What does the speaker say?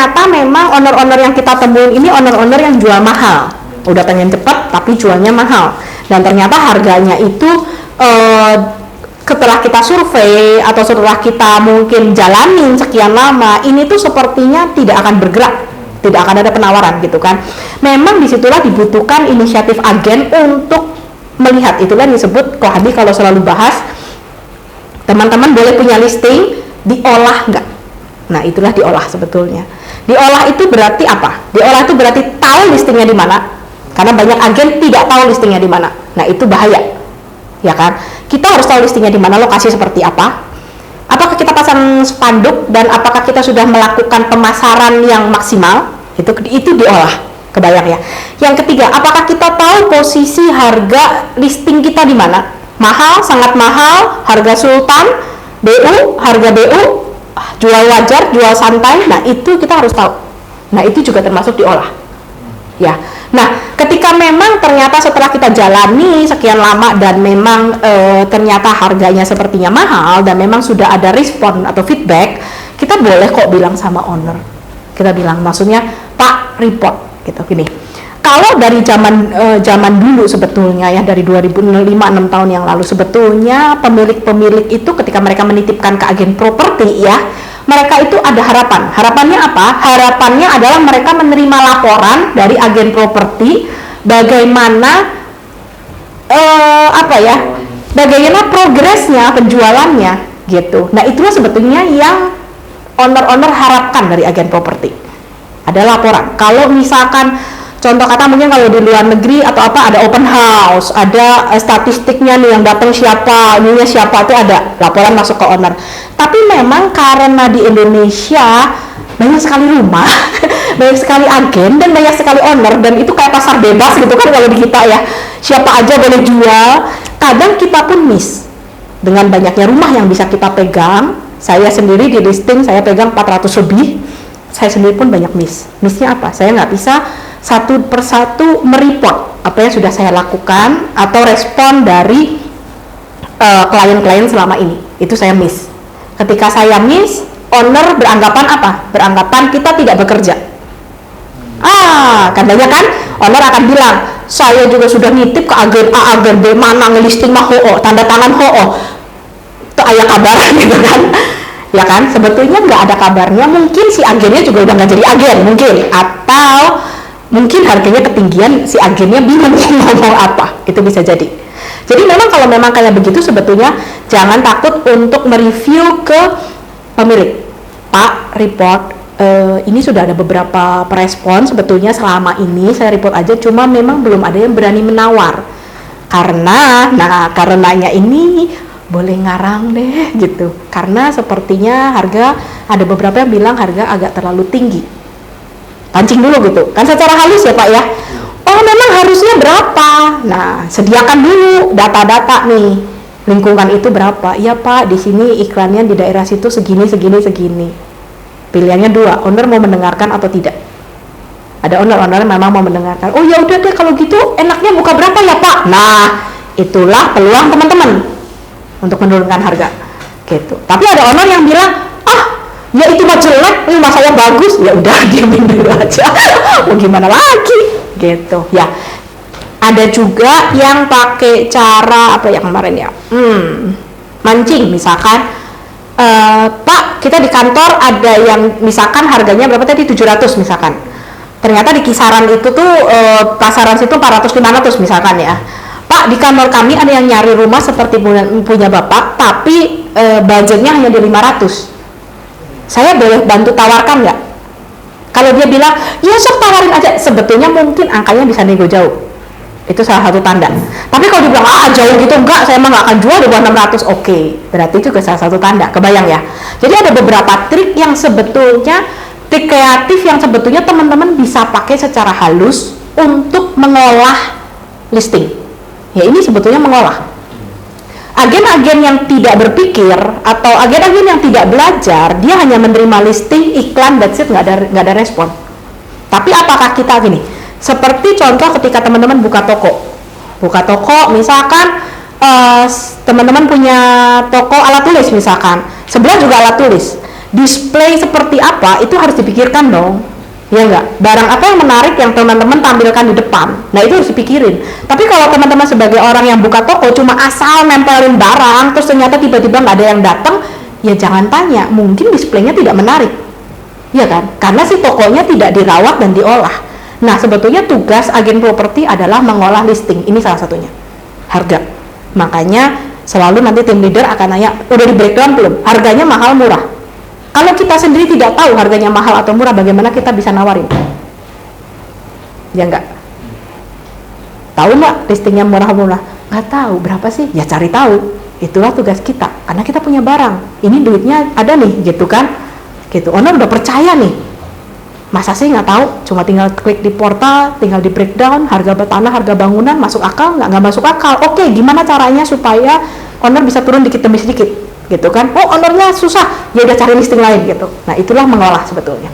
ternyata memang owner-owner yang kita temuin ini owner-owner yang jual mahal, udah pengen cepet tapi jualnya mahal, dan ternyata harganya itu setelah kita survei atau setelah kita mungkin jalanin sekian lama, ini tuh sepertinya tidak akan bergerak, tidak akan ada penawaran gitu kan. Memang disitulah dibutuhkan inisiatif agen untuk melihat, itulah yang disebut Kohadi kalau selalu bahas, teman-teman boleh punya listing, diolah nggak? Nah itulah diolah sebetulnya. Diolah itu berarti apa? Diolah itu berarti tahu listingnya di mana, karena banyak agen tidak tahu listingnya di mana. Nah itu bahaya, ya kan? Kita harus tahu listingnya di mana, lokasi seperti apa. Apakah kita pasang spanduk dan apakah kita sudah melakukan pemasaran yang maksimal? Itu diolah, kebayang ya. Yang ketiga, apakah kita tahu posisi harga listing kita di mana? Mahal, sangat mahal, harga sultan, BU, harga BU, jual wajar, jual santai. Nah itu kita harus tahu. Nah itu juga termasuk diolah, ya. Nah ketika memang ternyata setelah kita jalani sekian lama dan memang ternyata harganya sepertinya mahal dan memang sudah ada respon atau feedback, kita boleh kok bilang sama owner. Kita bilang, maksudnya Pak report gitu, gini. Kalau dari zaman dulu sebetulnya ya, dari 2005-6 tahun yang lalu, sebetulnya pemilik-pemilik itu ketika mereka menitipkan ke agen properti ya, mereka itu ada harapan. Harapannya apa? Harapannya adalah mereka menerima laporan dari agen properti bagaimana bagaimana progresnya penjualannya gitu. Nah itulah sebetulnya yang owner-owner harapkan dari agen properti, ada laporan. Kalau misalkan contoh kata mungkin kalau di luar negeri atau apa, ada open house, ada statistiknya nih yang datang siapa, ininya siapa, itu ada laporan masuk ke owner. Tapi memang karena di Indonesia banyak sekali rumah, banyak sekali agen dan banyak sekali owner, dan itu kayak pasar bebas gitu kan kalau di kita ya, siapa aja boleh jual. Kadang kita pun miss dengan banyaknya rumah yang bisa kita pegang. Saya sendiri di listing saya pegang 400 lebih, saya sendiri pun banyak missnya apa? Saya nggak bisa satu persatu mereport apa yang sudah saya lakukan atau respon dari klien-klien selama ini. Itu saya miss. Ketika saya miss, owner beranggapan apa? Beranggapan kita tidak bekerja. Katanya kan owner akan bilang, saya juga sudah nitip ke agen A, agen B, mana ngelisting mah ho, tanda tangan ho, itu ayah kabar gitu kan. Ya kan, sebetulnya nggak ada kabarnya, mungkin si agennya juga udah nggak jadi agen mungkin, atau mungkin harganya ketinggian, si agennya bingung ngomong apa, itu bisa jadi. Jadi memang kalau memang kayak begitu sebetulnya jangan takut untuk mereview ke pemilik. Pak, report, ini sudah ada beberapa respon sebetulnya selama ini saya report aja, cuma memang belum ada yang berani menawar. Karenanya ini boleh ngarang deh gitu, karena sepertinya harga, ada beberapa yang bilang harga agak terlalu tinggi. Pancing dulu gitu kan secara halus ya Pak ya. Oh memang harusnya berapa? Nah sediakan dulu data-data nih, lingkungan itu berapa? Iya Pak, di sini iklannya di daerah situ segini. Pilihannya dua, owner mau mendengarkan atau tidak. Ada owner memang mau mendengarkan. Oh ya udah deh kalau gitu enaknya buka berapa ya Pak? Nah itulah peluang teman-teman untuk menurunkan harga gitu. Tapi ada owner yang bilang, ya itu mah jelek, rumah saya bagus, ya udah diamin dulu aja. Mau gimana lagi gitu ya. Ada juga yang pakai cara apa ya kemarin ya, mancing misalkan, Pak kita di kantor ada yang misalkan harganya berapa tadi, 700 misalkan, ternyata di kisaran itu tuh pasaran situ 400-500 misalkan ya. Pak di kantor kami ada yang nyari rumah seperti punya Bapak, tapi budgetnya hanya di 500. Saya boleh bantu tawarkan nggak? Kalau dia bilang, ya sok tawarin aja, sebetulnya mungkin angkanya bisa nego jauh. Itu salah satu tanda. Tapi kalau dia bilang, jauh gitu enggak, saya emang nggak akan jual di bawah 600, oke. Berarti juga salah satu tanda, kebayang ya. Jadi ada beberapa trik yang sebetulnya, trik kreatif yang sebetulnya teman-teman bisa pakai secara halus untuk mengolah listing. Ya ini sebetulnya mengolah. Agen-agen yang tidak berpikir atau agen-agen yang tidak belajar, dia hanya menerima listing, iklan, that's it, nggak ada respon. Tapi apakah kita gini, seperti contoh ketika teman-teman buka toko misalkan teman-teman punya toko alat tulis misalkan, sebelah juga alat tulis, display seperti apa itu harus dipikirkan dong, ya enggak? Barang apa yang menarik yang teman-teman tampilkan di depan, nah itu harus dipikirin. Tapi kalau teman-teman sebagai orang yang buka toko cuma asal nempelin barang terus ternyata tiba-tiba nggak ada yang datang, ya jangan tanya, mungkin displaynya tidak menarik, ya kan? Karena si tokonya tidak dirawat dan diolah. Nah sebetulnya tugas agen properti adalah mengolah listing, ini salah satunya, harga. Makanya selalu nanti tim leader akan nanya, udah di breakdown belum? Harganya mahal murah. Kalau kita sendiri tidak tahu harganya mahal atau murah, bagaimana kita bisa nawarin? Ya enggak? Tahu nggak listingnya murah-murah? Nggak tahu, berapa sih? Ya cari tahu. Itulah tugas kita, karena kita punya barang. Ini duitnya ada nih, gitu kan? Gitu. Owner udah percaya nih. Masa sih nggak tahu? Cuma tinggal klik di portal, tinggal di breakdown, harga tanah, harga bangunan, masuk akal nggak masuk akal. Oke, gimana caranya supaya owner bisa turun dikit demi sedikit? Gitu kan? Oh, ownernya susah, ya udah cari listing lain gitu. Nah itulah mengolah sebetulnya.